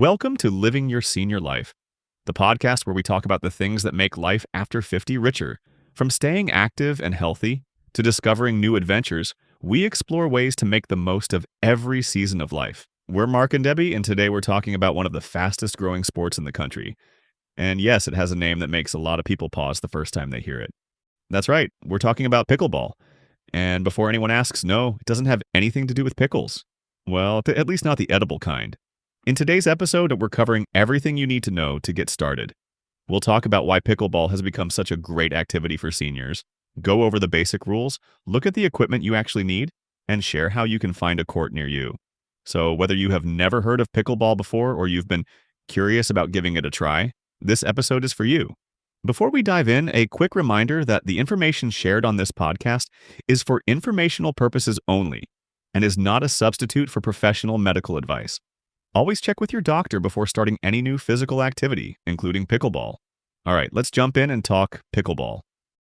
Welcome to Living Your Senior Life, the podcast where we talk about the things that make life after 50 richer. From staying active and healthy to discovering new adventures, we explore ways to make the most of every season of life. We're Mark and Debbie, and today we're talking about one of the fastest growing sports in the country. And yes, it has a name that makes a lot of people pause the first time they hear it. That's right, we're talking about pickleball. And before anyone asks, no, it doesn't have anything to do with pickles. Well, at least not the edible kind. In today's episode, we're covering everything you need to know to get started. We'll talk about why pickleball has become such a great activity for seniors, go over the basic rules, look at the equipment you actually need, and share how you can find a court near you. So whether you have never heard of pickleball before or you've been curious about giving it a try, this episode is for you. Before we dive in, a quick reminder that the information shared on this podcast is for informational purposes only and is not a substitute for professional medical advice. Always check with your doctor before starting any new physical activity, including pickleball. All right, let's jump in and talk pickleball.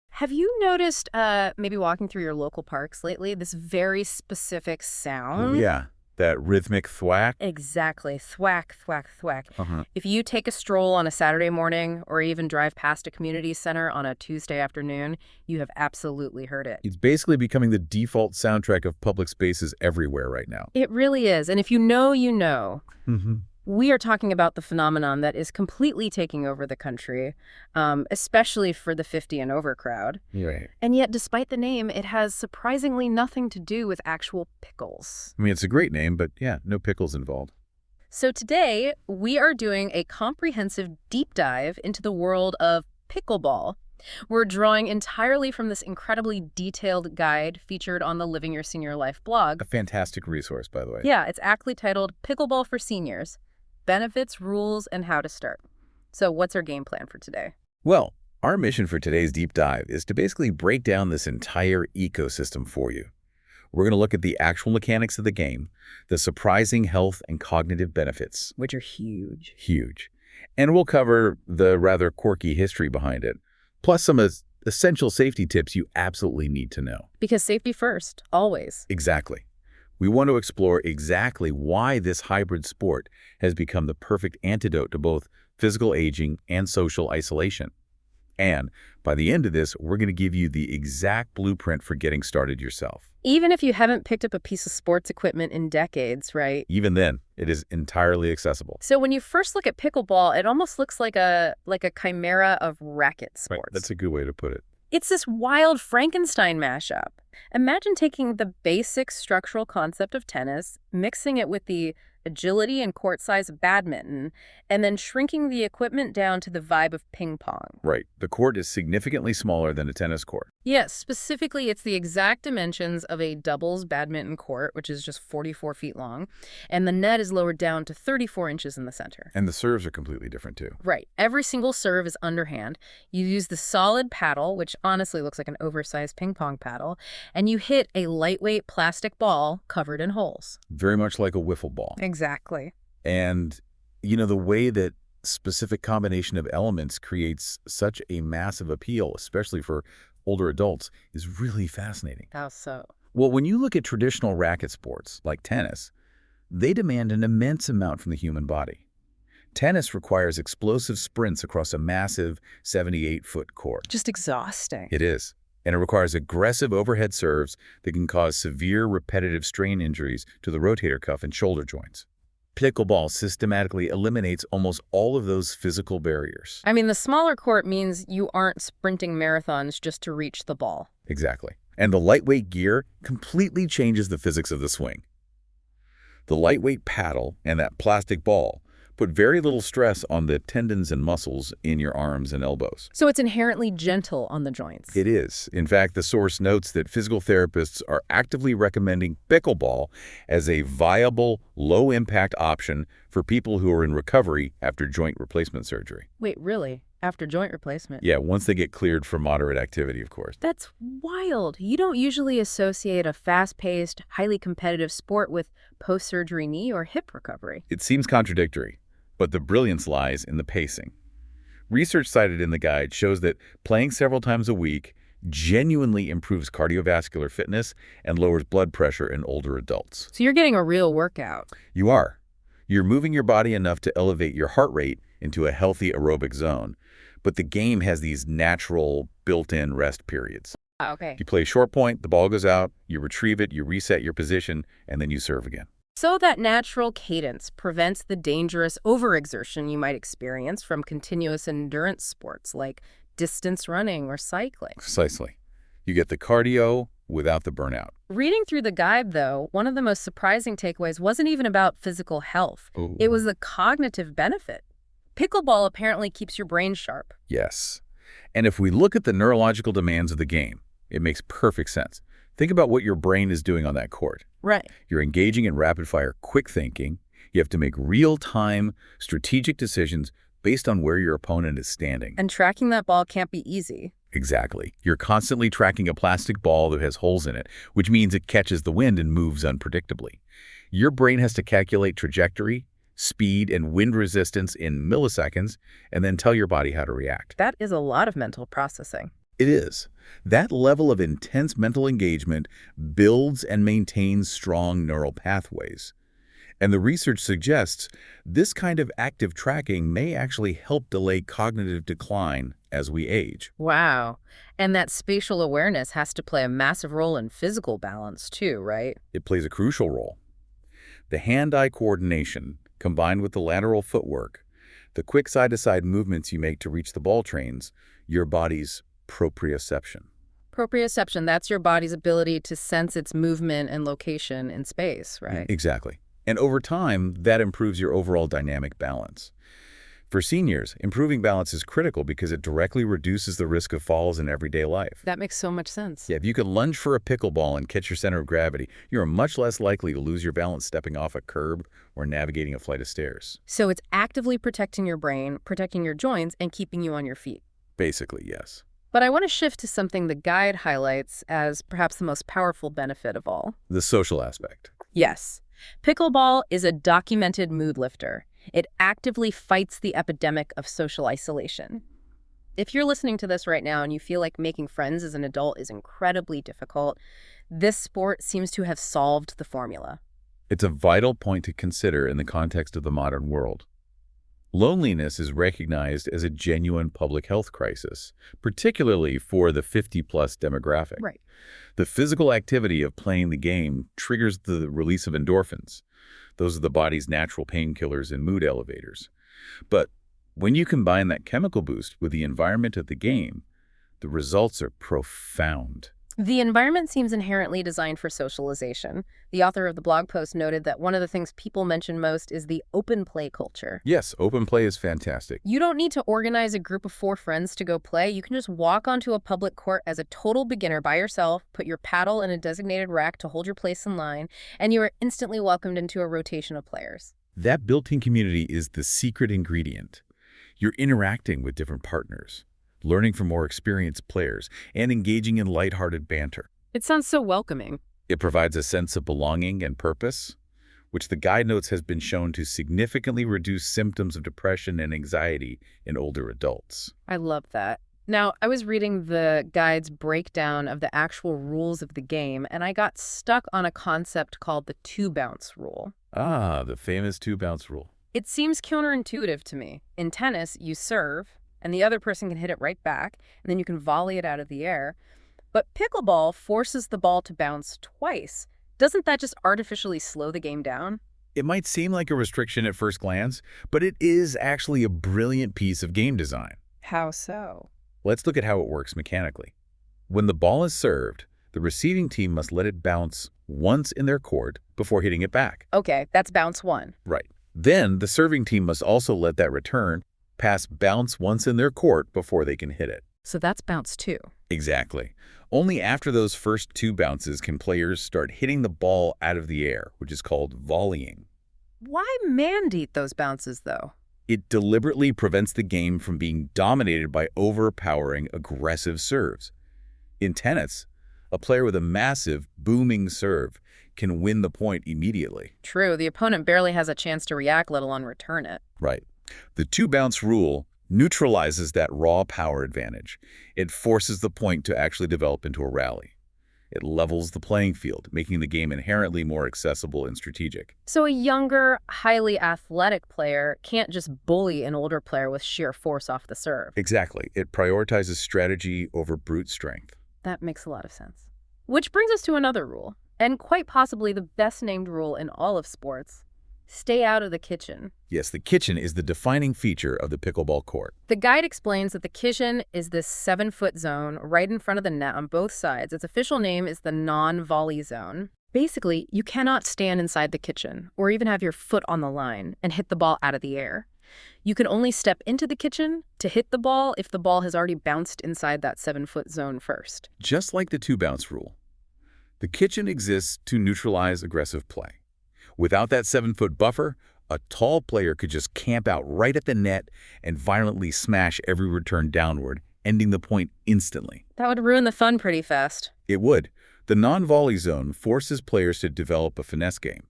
Have you noticed, maybe walking through your local parks lately, this very specific sound? Oh, yeah, that rhythmic thwack. Exactly. Thwack, thwack, thwack. Uh-huh. If you take a stroll on a Saturday morning or even drive past a community center on a Tuesday afternoon, you have absolutely heard it. It's basically becoming the default soundtrack of public spaces everywhere right now. It really is. And if you know, you know. Mm-hmm. We are talking about the phenomenon that is completely taking over the country, especially for the 50 and over crowd. Right. And yet, despite the name, it has surprisingly nothing to do with actual pickles. I mean, it's a great name, but yeah, no pickles involved. So today, we are doing a comprehensive deep dive into the world of pickleball. We're drawing entirely from this incredibly detailed guide featured on the Living Your Senior Life blog. A fantastic resource, by the way. Yeah, it's aptly titled Pickleball for Seniors: Benefits, Rules, and How to Start. So what's our game plan for today? Well, our mission for today's deep dive is to basically break down this entire ecosystem for you. We're going to look at the actual mechanics of the game, the surprising health and cognitive benefits. Which are huge. Huge. And we'll cover the rather quirky history behind it, plus some essential safety tips you absolutely need to know. Because safety first, always. Exactly. We want to explore exactly why this hybrid sport has become the perfect antidote to both physical aging and social isolation. And by the end of this, we're going to give you the exact blueprint for getting started yourself. Even if you haven't picked up a piece of sports equipment in decades, right? Even then, it is entirely accessible. So when you first look at pickleball, it almost looks like a chimera of racket sports. Right. That's a good way to put it. It's this wild Frankenstein mashup. Imagine taking the basic structural concept of tennis, mixing it with the agility and court size of badminton, and then shrinking the equipment down to the vibe of ping pong. Right. The court is significantly smaller than a tennis court. Yes, specifically, it's the exact dimensions of a doubles badminton court, which is just 44 feet long, and the net is lowered down to 34 inches in the center. And the serves are completely different, too. Right. Every single serve is underhand. You use the solid paddle, which honestly looks like an oversized ping pong paddle, and you hit a lightweight plastic ball covered in holes. Very much like a wiffle ball. Exactly. And, you know, the way that specific combination of elements creates such a massive appeal, especially for older adults, is really fascinating. How so? Well, when you look at traditional racket sports, like tennis, they demand an immense amount from the human body. Tennis requires explosive sprints across a massive 78-foot court. Just exhausting. It is. And it requires aggressive overhead serves that can cause severe repetitive strain injuries to the rotator cuff and shoulder joints. Pickleball systematically eliminates almost all of those physical barriers. I mean, the smaller court means you aren't sprinting marathons just to reach the ball. Exactly. And the lightweight gear completely changes the physics of the swing. The lightweight paddle and that plastic ball put very little stress on the tendons and muscles in your arms and elbows. So it's inherently gentle on the joints. It is. In fact, the source notes that physical therapists are actively recommending pickleball as a viable, low-impact option for people who are in recovery after joint replacement surgery. Wait, really? After joint replacement? Yeah, once they get cleared for moderate activity, of course. That's wild. You don't usually associate a fast-paced, highly competitive sport with post-surgery knee or hip recovery. It seems contradictory, but the brilliance lies in the pacing. Research cited in the guide shows that playing several times a week genuinely improves cardiovascular fitness and lowers blood pressure in older adults. So you're getting a real workout. You are. You're moving your body enough to elevate your heart rate into a healthy aerobic zone, but the game has these natural built-in rest periods. Okay. You play short point, the ball goes out, you retrieve it, you reset your position, and then you serve again. So that natural cadence prevents the dangerous overexertion you might experience from continuous endurance sports like distance running or cycling. Precisely. You get the cardio without the burnout. Reading through the guide, though, one of the most surprising takeaways wasn't even about physical health. Ooh. It was the cognitive benefit. Pickleball apparently keeps your brain sharp. Yes. And if we look at the neurological demands of the game, it makes perfect sense. Think about what your brain is doing on that court. Right. You're engaging in rapid-fire quick thinking. You have to make real-time strategic decisions based on where your opponent is standing. And tracking that ball can't be easy. Exactly. You're constantly tracking a plastic ball that has holes in it, which means it catches the wind and moves unpredictably. Your brain has to calculate trajectory, speed, and wind resistance in milliseconds, and then tell your body how to react. That is a lot of mental processing. It is. That level of intense mental engagement builds and maintains strong neural pathways. And the research suggests this kind of active tracking may actually help delay cognitive decline as we age. Wow. And that spatial awareness has to play a massive role in physical balance too, right? It plays a crucial role. The hand-eye coordination, combined with the lateral footwork, the quick side-to-side movements you make to reach the ball trains your body's proprioception. Proprioception, that's your body's ability to sense its movement and location in space, right? Exactly. And over time, that improves your overall dynamic balance. For seniors, improving balance is critical because it directly reduces the risk of falls in everyday life. That makes so much sense. Yeah, if you can lunge for a pickleball and catch your center of gravity, you're much less likely to lose your balance stepping off a curb or navigating a flight of stairs. So it's actively protecting your brain, protecting your joints, and keeping you on your feet. Basically, yes. But I want to shift to something the guide highlights as perhaps the most powerful benefit of all. The social aspect. Yes. Pickleball is a documented mood lifter. It actively fights the epidemic of social isolation. If you're listening to this right now and you feel like making friends as an adult is incredibly difficult, this sport seems to have solved the formula. It's a vital point to consider in the context of the modern world. Loneliness is recognized as a genuine public health crisis, particularly for the 50-plus demographic. Right. The physical activity of playing the game triggers the release of endorphins. Those are the body's natural painkillers and mood elevators. But when you combine that chemical boost with the environment of the game, the results are profound. The environment seems inherently designed for socialization. The author of the blog post noted that one of the things people mention most is the open play culture. Yes, open play is fantastic. You don't need to organize a group of 4 friends to go play. You can just walk onto a public court as a total beginner by yourself, put your paddle in a designated rack to hold your place in line, and you are instantly welcomed into a rotation of players. That built-in community is the secret ingredient. You're interacting with different partners, learning from more experienced players, and engaging in lighthearted banter. It sounds so welcoming. It provides a sense of belonging and purpose, which the guide notes has been shown to significantly reduce symptoms of depression and anxiety in older adults. I love that. Now, I was reading the guide's breakdown of the actual rules of the game, and I got stuck on a concept called the 2-bounce rule. Ah, the famous 2-bounce rule. It seems counterintuitive to me. In tennis, you serve, and the other person can hit it right back, and then you can volley it out of the air. But pickleball forces the ball to bounce twice. Doesn't that just artificially slow the game down? It might seem like a restriction at first glance, but it is actually a brilliant piece of game design. How so? Let's look at how it works mechanically. When the ball is served, the receiving team must let it bounce once in their court before hitting it back. Okay, that's bounce 1. Right. Then the serving team must also let that return pass bounce once in their court before they can hit it. So that's bounce 2. Exactly. Only after those first 2 bounces can players start hitting the ball out of the air, which is called volleying. Why mandate those bounces, though? It deliberately prevents the game from being dominated by overpowering, aggressive serves. In tennis, a player with a massive, booming serve can win the point immediately. True, the opponent barely has a chance to react, let alone return it. Right. The 2-bounce rule neutralizes that raw power advantage. It forces the point to actually develop into a rally. It levels the playing field, making the game inherently more accessible and strategic. So a younger, highly athletic player can't just bully an older player with sheer force off the serve. Exactly. It prioritizes strategy over brute strength. That makes a lot of sense. Which brings us to another rule, and quite possibly the best named rule in all of sports. Stay out of the kitchen. Yes, the kitchen is the defining feature of the pickleball court. The guide explains that the kitchen is this 7-foot zone right in front of the net on both sides. Its official name is the non-volley zone. Basically, you cannot stand inside the kitchen or even have your foot on the line and hit the ball out of the air. You can only step into the kitchen to hit the ball if the ball has already bounced inside that 7-foot zone first. Just like the two-bounce rule, the kitchen exists to neutralize aggressive play. Without that 7-foot buffer, a tall player could just camp out right at the net and violently smash every return downward, ending the point instantly. That would ruin the fun pretty fast. It would. The non-volley zone forces players to develop a finesse game.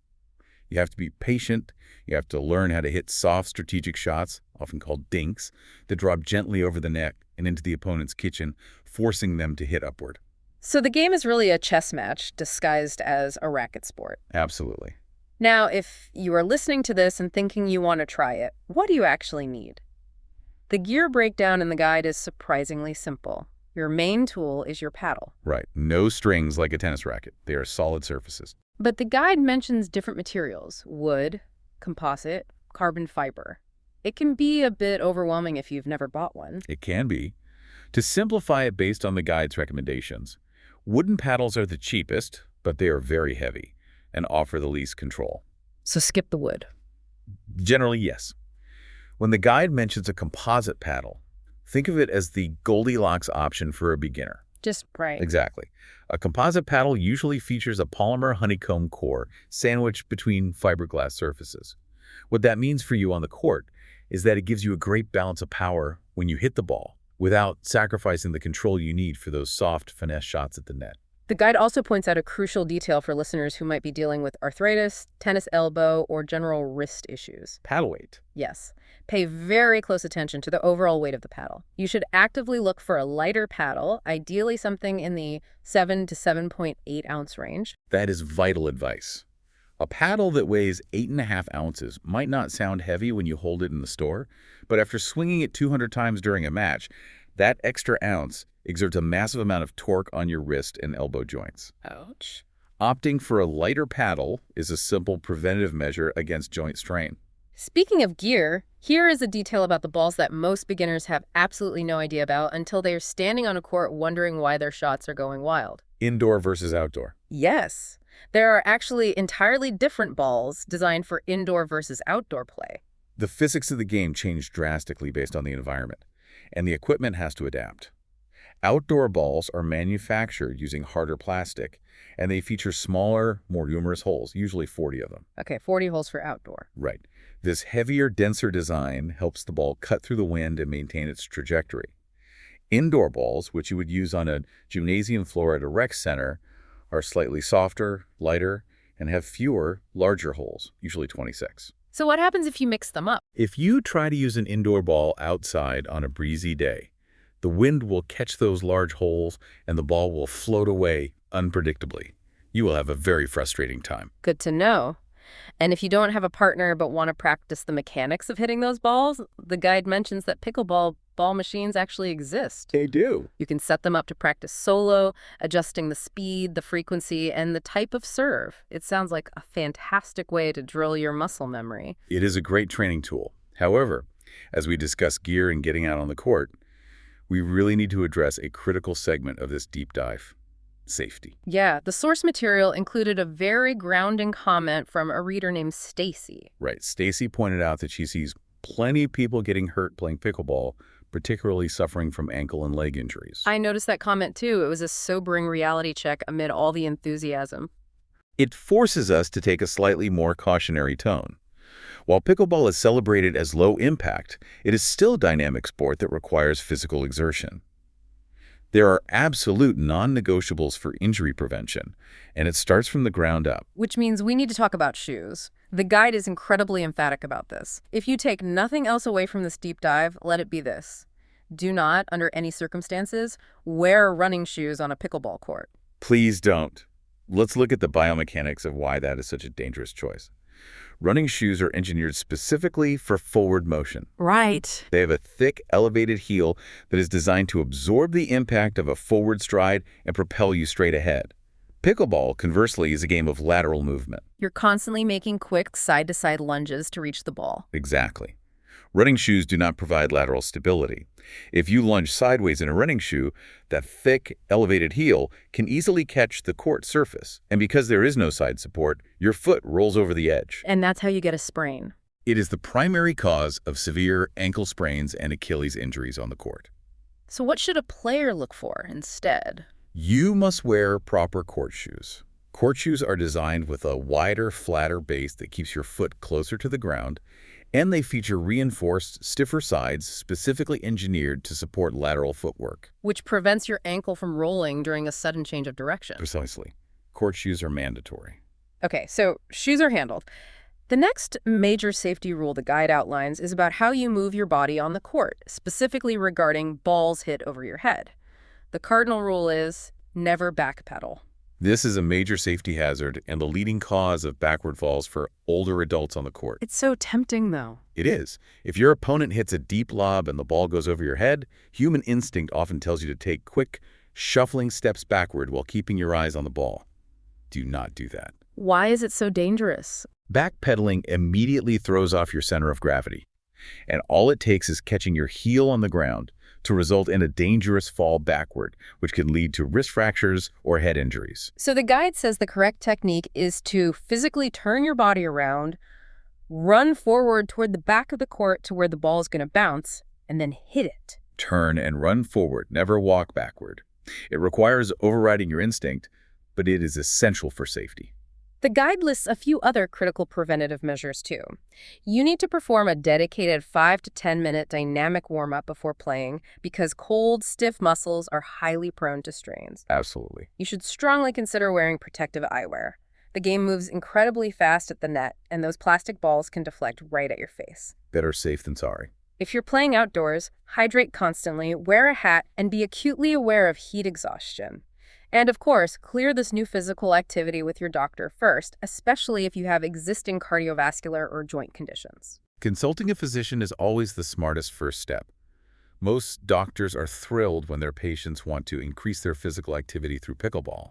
You have to be patient. You have to learn how to hit soft, strategic shots, often called dinks, that drop gently over the net and into the opponent's kitchen, forcing them to hit upward. So the game is really a chess match disguised as a racket sport. Absolutely. Now, if you are listening to this and thinking you want to try it, what do you actually need? The gear breakdown in the guide is surprisingly simple. Your main tool is your paddle. Right. No strings like a tennis racket. They are solid surfaces. But the guide mentions different materials: wood, composite, carbon fiber. It can be a bit overwhelming if you've never bought one. It can be. To simplify it based on the guide's recommendations, wooden paddles are the cheapest, but they are very heavy and offer the least control. So skip the wood. Generally, yes. When the guide mentions a composite paddle, think of it as the Goldilocks option for a beginner. Just right. Exactly. A composite paddle usually features a polymer honeycomb core sandwiched between fiberglass surfaces. What that means for you on the court is that it gives you a great balance of power when you hit the ball, without sacrificing the control you need for those soft finesse shots at the net. The guide also points out a crucial detail for listeners who might be dealing with arthritis, tennis elbow, or general wrist issues. Paddle weight. Yes. Pay very close attention to the overall weight of the paddle. You should actively look for a lighter paddle, ideally something in the 7 to 7.8 ounce range. That is vital advice. A paddle that weighs 8.5 ounces might not sound heavy when you hold it in the store, but after swinging it 200 times during a match, that extra ounce exerts a massive amount of torque on your wrist and elbow joints. Ouch. Opting for a lighter paddle is a simple preventative measure against joint strain. Speaking of gear, here is a detail about the balls that most beginners have absolutely no idea about until they are standing on a court wondering why their shots are going wild. Indoor versus outdoor. Yes. There are actually entirely different balls designed for indoor versus outdoor play. The physics of the game change drastically based on the environment, and the equipment has to adapt. Outdoor balls are manufactured using harder plastic, and they feature smaller, more numerous holes, usually 40 of them. Okay, 40 holes for outdoor. Right. This heavier, denser design helps the ball cut through the wind and maintain its trajectory. Indoor balls, which you would use on a gymnasium floor at a rec center, are slightly softer, lighter, and have fewer, larger holes, usually 26. So what happens if you mix them up? If you try to use an indoor ball outside on a breezy day, the wind will catch those large holes and the ball will float away unpredictably. You will have a very frustrating time. Good to know. And if you don't have a partner but want to practice the mechanics of hitting those balls, the guide mentions that pickleball ball machines actually exist. They do. You can set them up to practice solo, adjusting the speed, the frequency, and the type of serve. It sounds like a fantastic way to drill your muscle memory. It is a great training tool. However, as we discuss gear and getting out on the court, we really need to address a critical segment of this deep dive: safety. Yeah, the source material included a very grounding comment from a reader named Stacy. Right. Stacy pointed out that she sees plenty of people getting hurt playing pickleball, particularly suffering from ankle and leg injuries. I noticed that comment too. It was a sobering reality check amid all the enthusiasm. It forces us to take a slightly more cautionary tone. While pickleball is celebrated as low impact, it is still a dynamic sport that requires physical exertion. There are absolute non-negotiables for injury prevention, and it starts from the ground up. Which means we need to talk about shoes. The guide is incredibly emphatic about this. If you take nothing else away from this deep dive, let it be this: do not, under any circumstances, wear running shoes on a pickleball court. Please don't. Let's look at the biomechanics of why that is such a dangerous choice. Running shoes are engineered specifically for forward motion. Right. They have a thick, elevated heel that is designed to absorb the impact of a forward stride and propel you straight ahead. Pickleball, conversely, is a game of lateral movement. You're constantly making quick side-to-side lunges to reach the ball. Exactly. Running shoes do not provide lateral stability. If you lunge sideways in a running shoe, that thick, elevated heel can easily catch the court surface. And because there is no side support, your foot rolls over the edge. And that's how you get a sprain. It is the primary cause of severe ankle sprains and Achilles injuries on the court. So what should a player look for instead? You must wear proper court shoes. Court shoes are designed with a wider, flatter base that keeps your foot closer to the ground, and they feature reinforced, stiffer sides specifically engineered to support lateral footwork. Which prevents your ankle from rolling during a sudden change of direction. Precisely. Court shoes are mandatory. Okay, so shoes are handled. The next major safety rule the guide outlines is about how you move your body on the court, specifically regarding balls hit over your head. The cardinal rule is never backpedal. This is a major safety hazard and the leading cause of backward falls for older adults on the court. It's so tempting, though. It is. If your opponent hits a deep lob and the ball goes over your head, human instinct often tells you to take quick, shuffling steps backward while keeping your eyes on the ball. Do not do that. Why is it so dangerous? Backpedaling immediately throws off your center of gravity, and all it takes is catching your heel on the ground to result in a dangerous fall backward, which can lead to wrist fractures or head injuries. So the guide says the correct technique is to physically turn your body around, run forward toward the back of the court to where the ball is going to bounce, and then hit it. Turn and run forward, never walk backward. It requires overriding your instinct, but it is essential for safety. The guide lists a few other critical preventative measures, too. You need to perform a dedicated 5 to 10-minute dynamic warm-up before playing because cold, stiff muscles are highly prone to strains. Absolutely. You should strongly consider wearing protective eyewear. The game moves incredibly fast at the net, and those plastic balls can deflect right at your face. Better safe than sorry. If you're playing outdoors, hydrate constantly, wear a hat, and be acutely aware of heat exhaustion. And of course, clear this new physical activity with your doctor first, especially if you have existing cardiovascular or joint conditions. Consulting a physician is always the smartest first step. Most doctors are thrilled when their patients want to increase their physical activity through pickleball.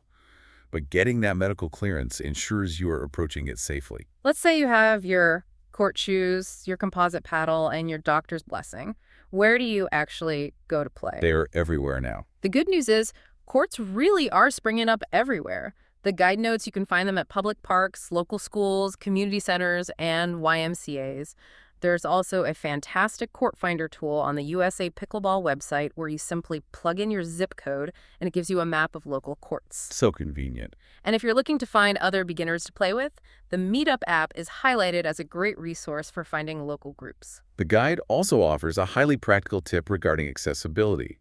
But getting that medical clearance ensures you are approaching it safely. Let's say you have your court shoes, your composite paddle, and your doctor's blessing. Where do you actually go to play? They are everywhere now. The good news is, courts really are springing up everywhere. The guide notes, you can find them at public parks, local schools, community centers, and YMCAs. There's also a fantastic court finder tool on the USA Pickleball website where you simply plug in your zip code and it gives you a map of local courts. So convenient. And if you're looking to find other beginners to play with, the Meetup app is highlighted as a great resource for finding local groups. The guide also offers a highly practical tip regarding accessibility.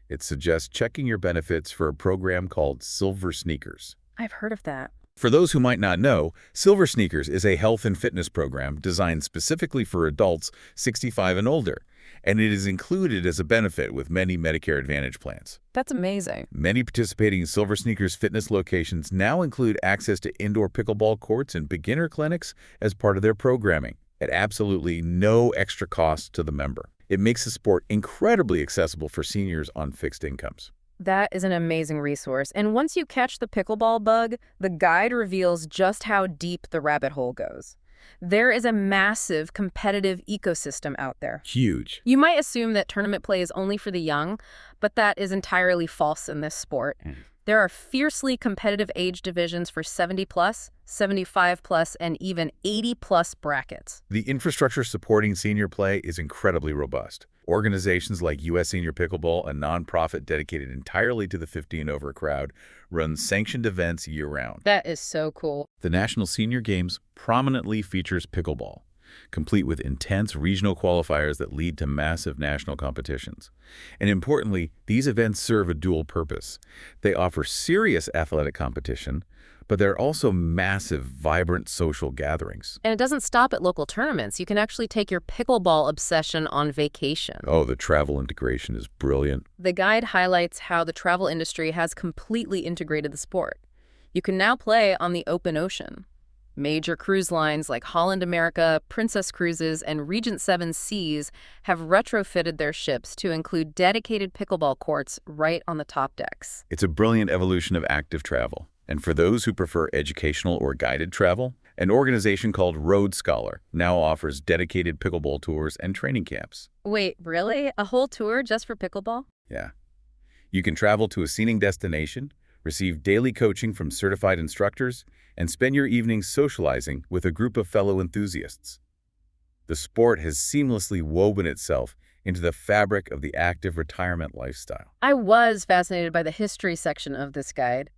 It suggests checking your benefits for a program called Silver Sneakers. I've heard of that. For those who might not know, Silver Sneakers is a health and fitness program designed specifically for adults 65 and older, and it is included as a benefit with many Medicare Advantage plans. That's amazing. Many participating Silver Sneakers fitness locations now include access to indoor pickleball courts and beginner clinics as part of their programming, at absolutely no extra cost to the member. It makes the sport incredibly accessible for seniors on fixed incomes. That is an amazing resource. And once you catch the pickleball bug, the guide reveals just how deep the rabbit hole goes. There is a massive competitive ecosystem out there. Huge. You might assume that tournament play is only for the young, but that is entirely false in this sport. There are fiercely competitive age divisions for 70+, 75+, and even 80+ brackets. The infrastructure supporting senior play is incredibly robust. Organizations like U.S. Senior Pickleball, a nonprofit dedicated entirely to the 50 and over crowd, run sanctioned events year-round. That is so cool. The National Senior Games prominently features pickleball, complete with intense regional qualifiers that lead to massive national competitions. And importantly, these events serve a dual purpose. They offer serious athletic competition, But there are also massive, vibrant social gatherings. And it doesn't stop at local tournaments. You can actually take your pickleball obsession on vacation. Oh, the travel integration is brilliant. The guide highlights how the travel industry has completely integrated the sport. You can now play on the open ocean. Major cruise lines like Holland America, Princess Cruises, and Regent Seven Seas have retrofitted their ships to include dedicated pickleball courts right on the top decks. It's a brilliant evolution of active travel. And for those who prefer educational or guided travel, an organization called Road Scholar now offers dedicated pickleball tours and training camps. Wait, really? A whole tour just for pickleball? Yeah. You can travel to a scenic destination, receive daily coaching from certified instructors, and spend your evenings socializing with a group of fellow enthusiasts. The sport has seamlessly woven itself into the fabric of the active retirement lifestyle. I was fascinated by the history section of this guide.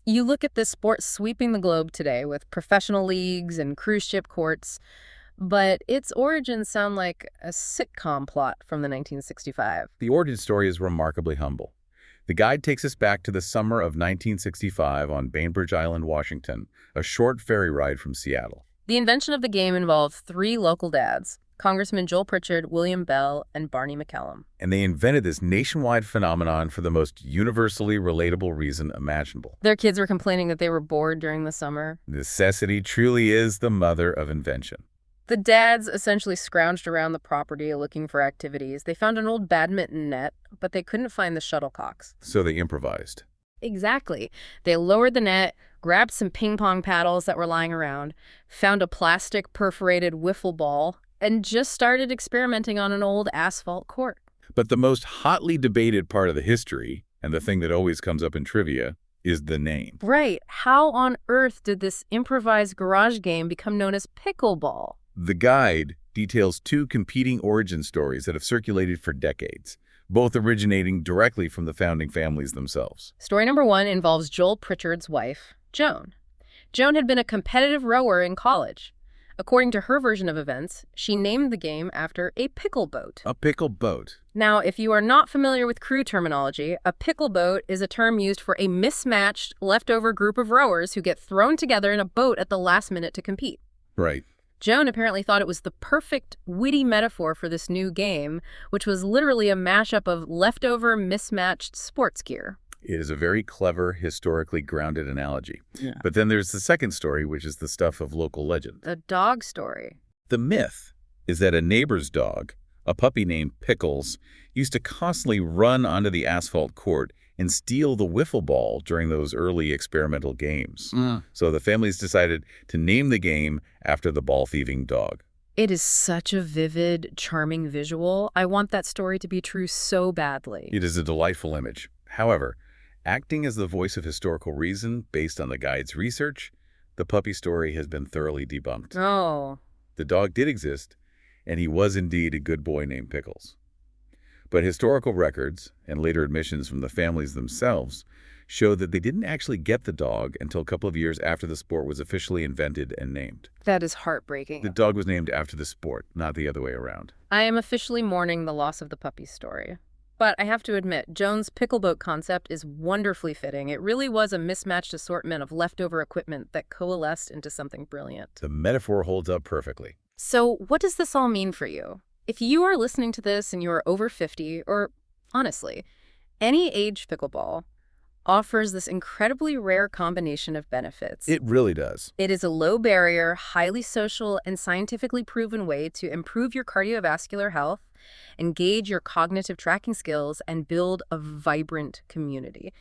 You look at this sport sweeping the globe today with professional leagues and cruise ship courts, but its origins sound like a sitcom plot from the 1965. The origin story is remarkably humble. The guide takes us back to the summer of 1965 on Bainbridge Island, Washington, a short ferry ride from Seattle. The invention of the game involved three local dads, Congressman Joel Pritchard, William Bell, and Barney McCallum. And they invented this nationwide phenomenon for the most universally relatable reason imaginable. Their kids were complaining that they were bored during the summer. Necessity truly is the mother of invention. The dads essentially scrounged around the property looking for activities. They found an old badminton net, but they couldn't find the shuttlecocks. So they improvised. Exactly. They lowered the net, grabbed some ping pong paddles that were lying around, found a plastic perforated wiffle ball, and just started experimenting on an old asphalt court. But the most hotly debated part of the history, and the thing that always comes up in trivia, is the name. Right. How on earth did this improvised garage game become known as pickleball? The guide details two competing origin stories that have circulated for decades, both originating directly from the founding families themselves. Story number one involves Joel Pritchard's wife, Joan. Joan had been a competitive rower in college. According to her version of events, she named the game after a pickle boat. A pickle boat. Now, if you are not familiar with crew terminology, a pickle boat is a term used for a mismatched, leftover group of rowers who get thrown together in a boat at the last minute to compete. Right. Joan apparently thought it was the perfect, witty metaphor for this new game, which was literally a mashup of leftover, mismatched sports gear. It is a very clever, historically grounded analogy. Yeah. But then there's the second story, which is the stuff of local legend. The dog story. The myth is that a neighbor's dog, a puppy named Pickles, used to constantly run onto the asphalt court and steal the wiffle ball during those early experimental games. So the families decided to name the game after the ball-thieving dog. It is such a vivid, charming visual. I want that story to be true so badly. It is a delightful image. However, acting as the voice of historical reason based on the guide's research, the puppy story has been thoroughly debunked. Oh. The dog did exist, and he was indeed a good boy named Pickles. But historical records, and later admissions from the families themselves, show that they didn't actually get the dog until a couple of years after the sport was officially invented and named. That is heartbreaking. The dog was named after the sport, not the other way around. I am officially mourning the loss of the puppy story. But I have to admit, Joan's pickleboat concept is wonderfully fitting. It really was a mismatched assortment of leftover equipment that coalesced into something brilliant. The metaphor holds up perfectly. So what does this all mean for you? If you are listening to this and you are over 50, or honestly, any age pickleball offers this incredibly rare combination of benefits. It really does. It is a low-barrier, highly social, and scientifically proven way to improve your cardiovascular health, engage your cognitive tracking skills, and build a vibrant community.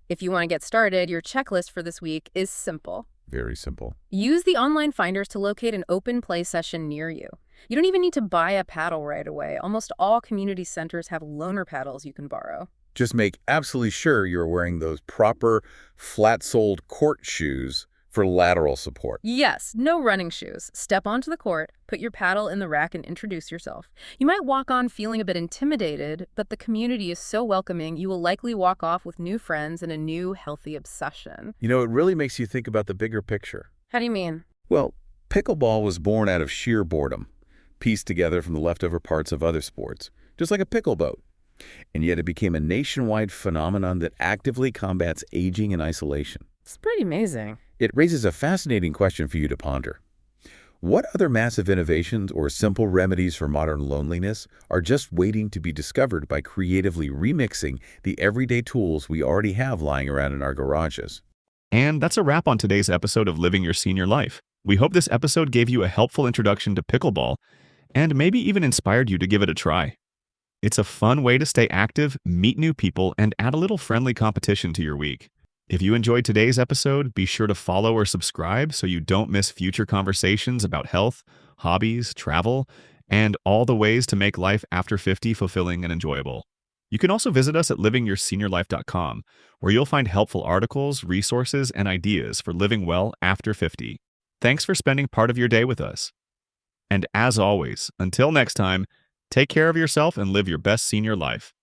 If you want to get started, your checklist for this week is simple. Very simple. Use the online finders to locate an open play session near you. You don't even need to buy a paddle right away. Almost all community centers have loaner paddles you can borrow. Just make absolutely sure you're wearing those proper flat-soled court shoes for lateral support. Yes, no running shoes. Step onto the court, put your paddle in the rack, and introduce yourself. You might walk on feeling a bit intimidated, but the community is so welcoming, you will likely walk off with new friends and a new, healthy obsession. You know, it really makes you think about the bigger picture. How do you mean? Well, pickleball was born out of sheer boredom, pieced together from the leftover parts of other sports, just like a pickle boat. And yet it became a nationwide phenomenon that actively combats aging and isolation. It's pretty amazing. It raises a fascinating question for you to ponder. What other massive innovations or simple remedies for modern loneliness are just waiting to be discovered by creatively remixing the everyday tools we already have lying around in our garages? And that's a wrap on today's episode of Living Your Senior Life. We hope this episode gave you a helpful introduction to pickleball and maybe even inspired you to give it a try. It's a fun way to stay active, meet new people, and add a little friendly competition to your week. If you enjoyed today's episode, be sure to follow or subscribe so you don't miss future conversations about health, hobbies, travel, and all the ways to make life after 50 fulfilling and enjoyable. You can also visit us at livingyourseniorlife.com, where you'll find helpful articles, resources, and ideas for living well after 50. Thanks for spending part of your day with us. And as always, until next time, take care of yourself and live your best senior life.